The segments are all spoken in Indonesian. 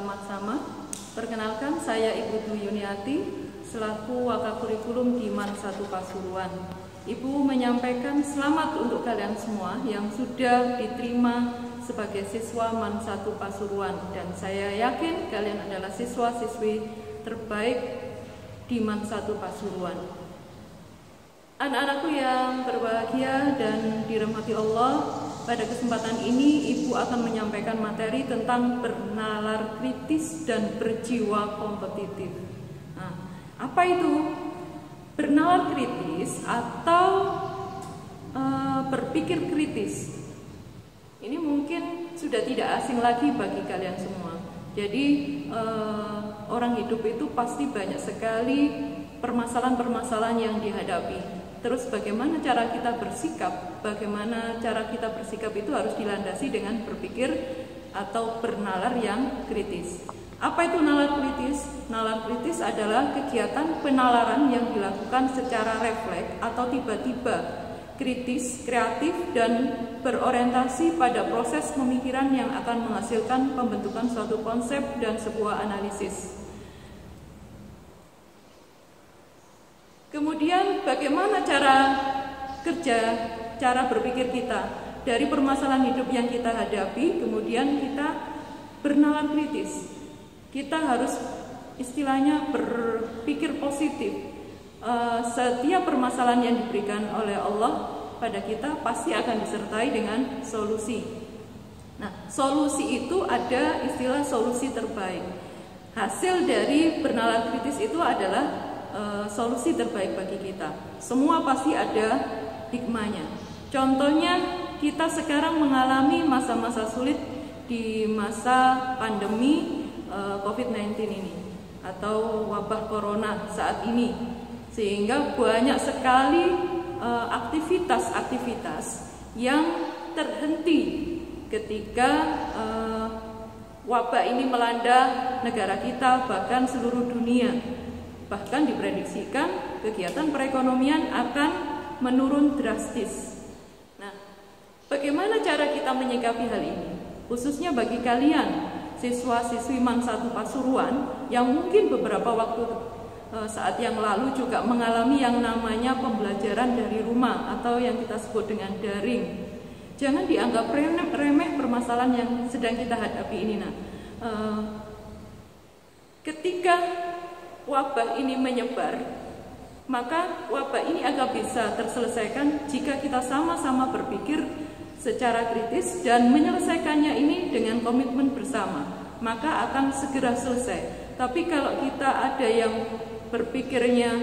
Selamat sama. Perkenalkan, saya Ibu Dwi Yuniati selaku Wakakurikulum di MAN 1 Pasuruan. Ibu menyampaikan selamat untuk kalian semua yang sudah diterima sebagai siswa MAN 1 Pasuruan, dan saya yakin kalian adalah siswa-siswi terbaik di MAN 1 Pasuruan. Anak-anakku yang berbahagia dan dirahmati Allah, pada kesempatan ini Ibu akan menyampaikan materi tentang bernalar kritis dan berjiwa kompetitif. Nah, apa itu bernalar kritis atau berpikir kritis? Ini mungkin sudah tidak asing lagi bagi kalian semua. Jadi orang hidup itu pasti banyak sekali permasalahan-permasalahan yang dihadapi. Terus bagaimana cara kita bersikap? Bagaimana cara kita bersikap itu harus dilandasi dengan berpikir atau bernalar yang kritis. Apa itu nalar kritis? Nalar kritis adalah kegiatan penalaran yang dilakukan secara refleks atau tiba-tiba, kritis, kreatif, dan berorientasi pada proses pemikiran yang akan menghasilkan pembentukan suatu konsep dan sebuah analisis. Kemudian bagaimana cara berpikir kita dari permasalahan hidup yang kita hadapi, kemudian kita bernalar kritis. Kita harus istilahnya berpikir positif. Setiap permasalahan yang diberikan oleh Allah pada kita pasti akan disertai dengan solusi. Nah, solusi itu ada istilah solusi terbaik. Hasil dari bernalar kritis itu adalah solusi terbaik bagi kita. Semua pasti ada hikmahnya. Contohnya, kita sekarang mengalami masa-masa sulit di masa pandemi COVID-19 ini atau wabah corona saat ini, sehingga banyak sekali aktivitas-aktivitas yang terhenti ketika wabah ini melanda negara kita, bahkan seluruh dunia. Bahkan diprediksikan kegiatan perekonomian akan menurun drastis. Nah, bagaimana cara kita menyikapi hal ini? Khususnya bagi kalian siswa-siswi MAN 1 Pasuruan yang mungkin beberapa waktu saat yang lalu juga mengalami yang namanya pembelajaran dari rumah atau yang kita sebut dengan daring. Jangan dianggap remeh permasalahan yang sedang kita hadapi ini. Ketika wabah ini menyebar, maka wabah ini akan bisa terselesaikan jika kita sama-sama berpikir secara kritis dan menyelesaikannya ini dengan komitmen bersama, maka akan segera selesai. Tapi kalau kita ada yang berpikirnya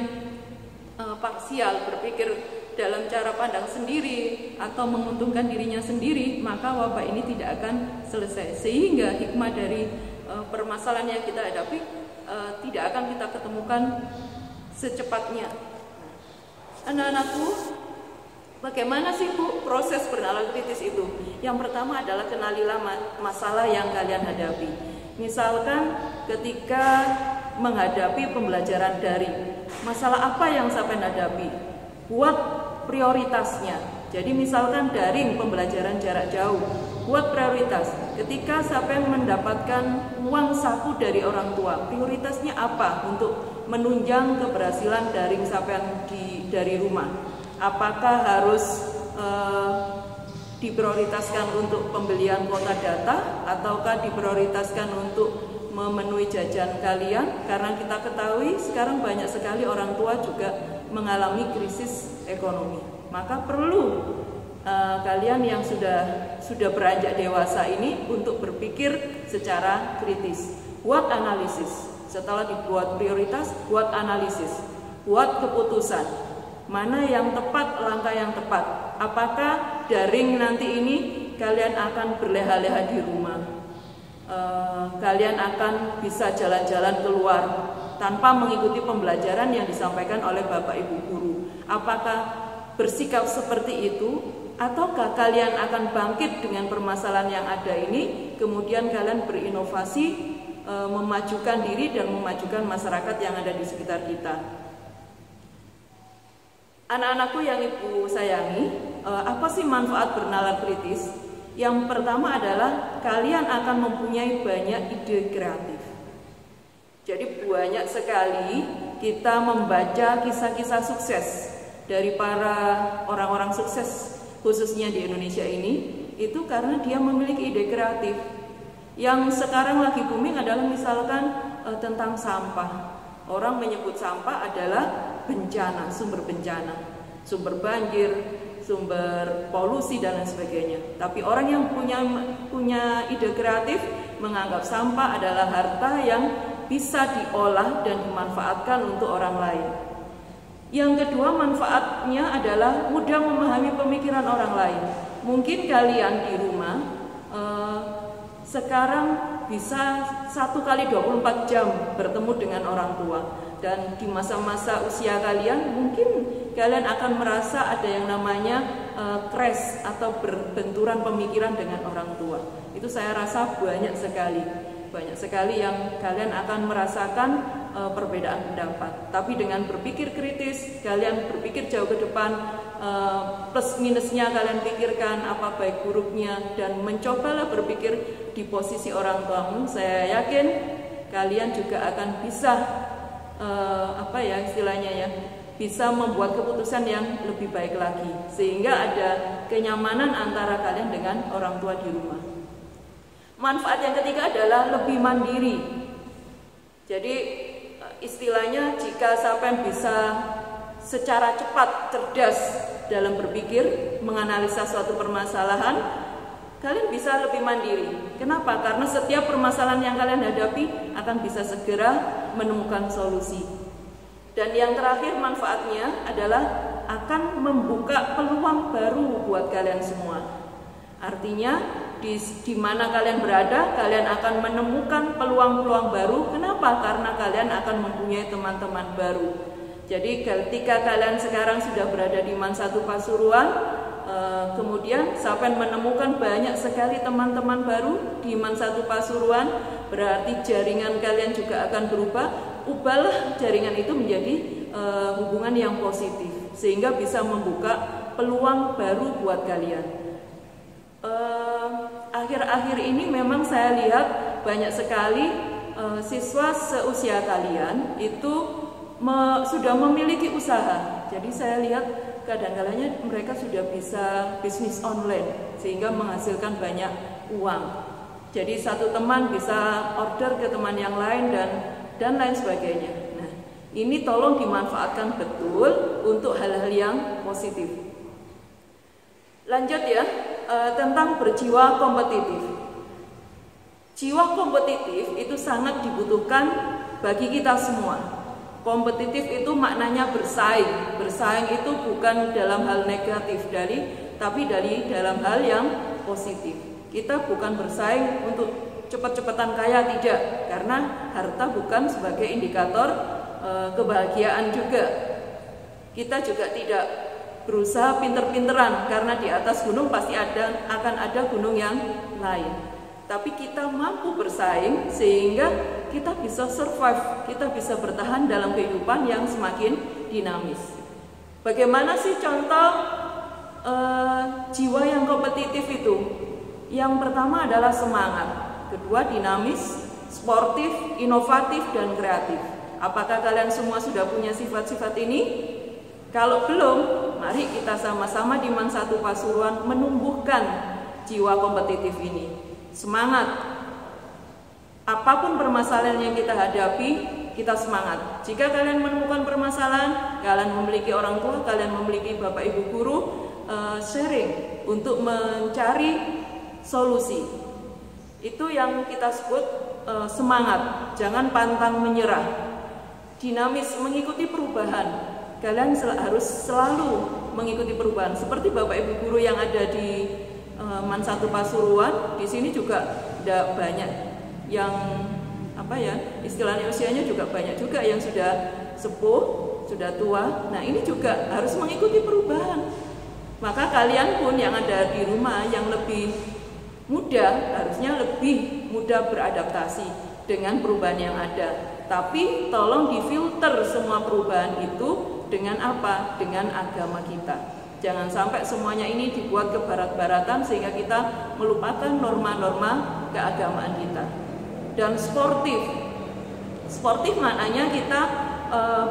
parsial, berpikir dalam cara pandang sendiri atau menguntungkan dirinya sendiri, maka wabah ini tidak akan selesai. Sehingga hikmah dari permasalahan yang kita hadapi tidak akan kita ketemukan secepatnya. Anak-anakku, bagaimana sih Bu proses bernalar kritis itu? Yang pertama adalah kenalilah masalah yang kalian hadapi. Misalkan ketika menghadapi pembelajaran daring, masalah apa yang sampai hadapi? Buat prioritasnya. Jadi misalkan daring pembelajaran jarak jauh, buat prioritas. Ketika sampai mendapatkan uang saku dari orang tua, prioritasnya apa untuk menunjang keberhasilan daring sampai dari rumah? Apakah harus diprioritaskan untuk pembelian kuota data, ataukah diprioritaskan untuk memenuhi jajan kalian? Karena kita ketahui sekarang banyak sekali orang tua juga mengalami krisis ekonomi. Maka perlu kalian yang sudah beranjak dewasa ini untuk berpikir secara kritis. Buat analisis. Setelah dibuat prioritas, buat analisis. Buat keputusan. Mana yang tepat, langkah yang tepat. Apakah daring nanti ini kalian akan berleha-leha di rumah? Kalian akan bisa jalan-jalan keluar tanpa mengikuti pembelajaran yang disampaikan oleh Bapak Ibu guru. Apakah bersikap seperti itu, ataukah kalian akan bangkit dengan permasalahan yang ada ini, kemudian kalian berinovasi, memajukan diri dan memajukan masyarakat yang ada di sekitar kita. Anak-anakku yang Ibu sayangi, apa sih manfaat bernalar kritis? Yang pertama adalah kalian akan mempunyai banyak ide kreatif. Jadi banyak sekali kita membaca kisah-kisah sukses dari para orang-orang sukses khususnya di Indonesia ini, itu karena dia memiliki ide kreatif. Yang sekarang lagi booming adalah misalkan tentang sampah. Orang menyebut sampah adalah bencana, sumber banjir, sumber polusi dan lain sebagainya. Tapi orang yang punya ide kreatif menganggap sampah adalah harta yang bisa diolah dan dimanfaatkan untuk orang lain. Yang kedua, manfaatnya adalah mudah memahami pemikiran orang lain. Mungkin kalian di rumah sekarang bisa 1 kali 24 jam bertemu dengan orang tua, dan di masa-masa usia kalian mungkin kalian akan merasa ada yang namanya crash atau berbenturan pemikiran dengan orang tua. Itu saya rasa banyak sekali yang kalian akan merasakan perbedaan pendapat. Tapi dengan berpikir kritis, kalian berpikir jauh ke depan, plus minusnya kalian pikirkan, apa baik buruknya, dan mencobalah berpikir di posisi orang tuamu. Saya yakin kalian juga akan bisa bisa membuat keputusan yang lebih baik lagi, sehingga ada kenyamanan antara kalian dengan orang tua di rumah. Manfaat yang ketiga adalah lebih mandiri. Jadi istilahnya, jika sampai bisa secara cepat, cerdas dalam berpikir, menganalisa suatu permasalahan, kalian bisa lebih mandiri. Kenapa? Karena setiap permasalahan yang kalian hadapi akan bisa segera menemukan solusi. Dan yang terakhir, manfaatnya adalah akan membuka peluang baru buat kalian semua. Artinya di mana kalian berada, kalian akan menemukan peluang-peluang baru. Kenapa? Karena kalian akan mempunyai teman-teman baru. Jadi ketika kalian sekarang sudah berada di Man 1 Pasuruan, kemudian sampai menemukan banyak sekali teman-teman baru di Man 1 Pasuruan, berarti jaringan kalian juga akan berubah. Ubahlah jaringan itu menjadi hubungan yang positif, sehingga bisa membuka peluang baru buat kalian. Akhir-akhir ini memang saya lihat banyak sekali siswa seusia kalian itu sudah memiliki usaha. Jadi saya lihat kadang-kadangnya mereka sudah bisa bisnis online sehingga menghasilkan banyak uang. Jadi satu teman bisa order ke teman yang lain dan lain sebagainya. Nah, ini tolong dimanfaatkan betul untuk hal-hal yang positif. Lanjut ya, tentang berjiwa kompetitif. Jiwa kompetitif itu sangat dibutuhkan bagi kita semua. Kompetitif itu maknanya bersaing. Bersaing itu bukan dalam hal negatif tapi dalam hal yang positif. Kita bukan bersaing untuk cepat-cepatan kaya, tidak, karena harta bukan sebagai indikator kebahagiaan juga. Kita juga tidak berusaha pinter-pinteran, karena di atas gunung pasti akan ada gunung yang lain. Tapi kita mampu bersaing sehingga kita bisa survive, kita bisa bertahan dalam kehidupan yang semakin dinamis. Bagaimana sih contoh jiwa yang kompetitif itu? Yang pertama adalah semangat, kedua dinamis, sportif, inovatif, dan kreatif. Apakah kalian semua sudah punya sifat-sifat ini? Kalau belum, mari kita sama-sama di Man 1 Pasuruan menumbuhkan jiwa kompetitif ini. Semangat. Apapun permasalahan yang kita hadapi, kita semangat. Jika kalian menemukan permasalahan, kalian memiliki orang tua, kalian memiliki bapak ibu guru, sharing untuk mencari solusi. Itu yang kita sebut semangat. Jangan pantang menyerah. Dinamis, mengikuti perubahan. Kalian harus selalu mengikuti perubahan. Seperti bapak ibu guru yang ada di Man 1 Pasuruan, di sini juga ada banyak yang istilahnya usianya juga banyak juga yang sudah sepuh, sudah tua. Nah, ini juga harus mengikuti perubahan. Maka kalian pun yang ada di rumah yang lebih muda harusnya lebih mudah beradaptasi dengan perubahan yang ada. Tapi tolong difilter semua perubahan itu dengan apa? Dengan agama kita. Jangan sampai semuanya ini dibuat ke barat-baratan sehingga kita melupakan norma-norma keagamaan kita. Dan sportif. Sportif maknanya kita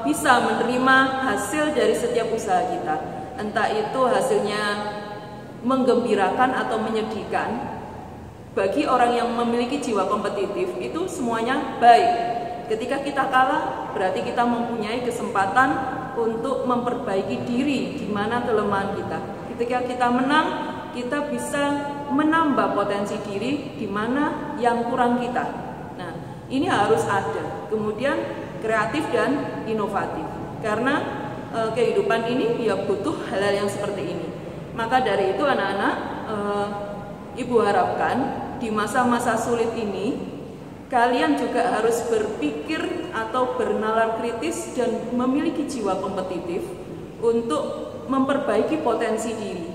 bisa menerima hasil dari setiap usaha kita, entah itu hasilnya menggembirakan atau menyedihkan. Bagi orang yang memiliki jiwa kompetitif itu semuanya baik. Ketika kita kalah berarti kita mempunyai kesempatan untuk memperbaiki diri di mana kelemahan kita. Ketika kita menang, kita bisa menambah potensi diri di mana yang kurang kita. Nah, ini harus ada. Kemudian kreatif dan inovatif. Karena kehidupan ini ya butuh hal-hal yang seperti ini. Maka dari itu anak-anak, Ibu harapkan di masa-masa sulit ini kalian juga harus berpikir atau bernalar kritis dan memiliki jiwa kompetitif untuk memperbaiki potensi diri.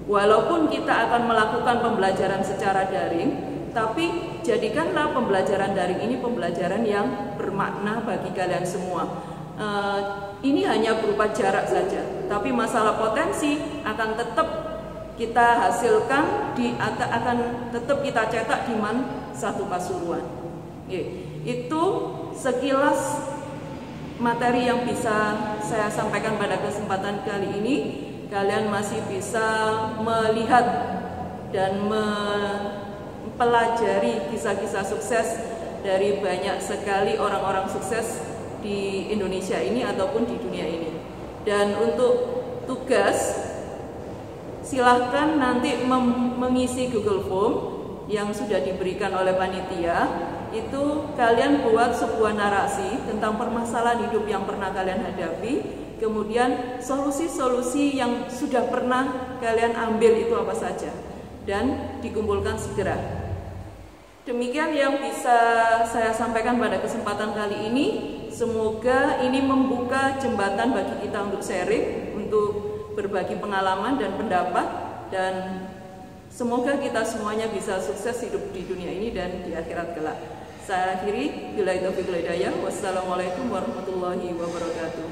Walaupun kita akan melakukan pembelajaran secara daring, tapi jadikanlah pembelajaran daring ini pembelajaran yang bermakna bagi kalian semua. Ini hanya berupa jarak saja, tapi masalah potensi akan tetap kita hasilkan, akan tetap kita cetak di satu Pasuruan. Itu sekilas materi yang bisa saya sampaikan pada kesempatan kali ini. Kalian masih bisa melihat dan mempelajari kisah-kisah sukses dari banyak sekali orang-orang sukses di Indonesia ini ataupun di dunia ini. Dan untuk tugas, silahkan nanti mengisi Google Form yang sudah diberikan oleh panitia. Itu kalian buat sebuah narasi tentang permasalahan hidup yang pernah kalian hadapi, kemudian solusi-solusi yang sudah pernah kalian ambil itu apa saja, dan dikumpulkan segera. Demikian yang bisa saya sampaikan pada kesempatan kali ini. Semoga ini membuka jembatan bagi kita untuk sharing, untuk berbagi pengalaman dan pendapat, dan semoga kita semuanya bisa sukses hidup di dunia ini dan di akhirat kelak. Saya akhiri, billahi taufiq wal hidayah. Wassalamualaikum warahmatullahi wabarakatuh.